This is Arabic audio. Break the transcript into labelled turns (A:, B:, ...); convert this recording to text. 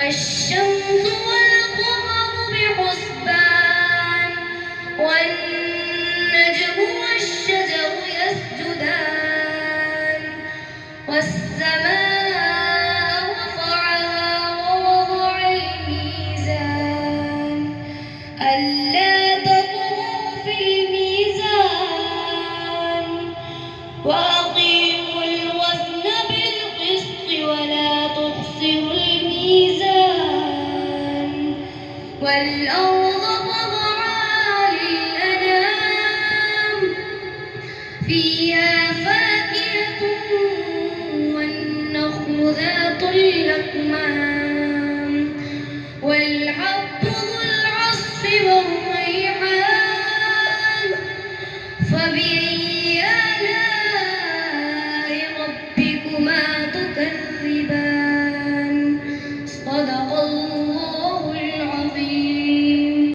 A: والشمس والقمر بحسبان والنجم والشجر يسجدان والسماء رفعها ووضع الميزان ألا تطغوا في الميزان وأقيموا الوزن بالقسط ولا تخسروا الميزان والأرض وضعها للأنام فيها فاكهة والنخل ذات الأكمام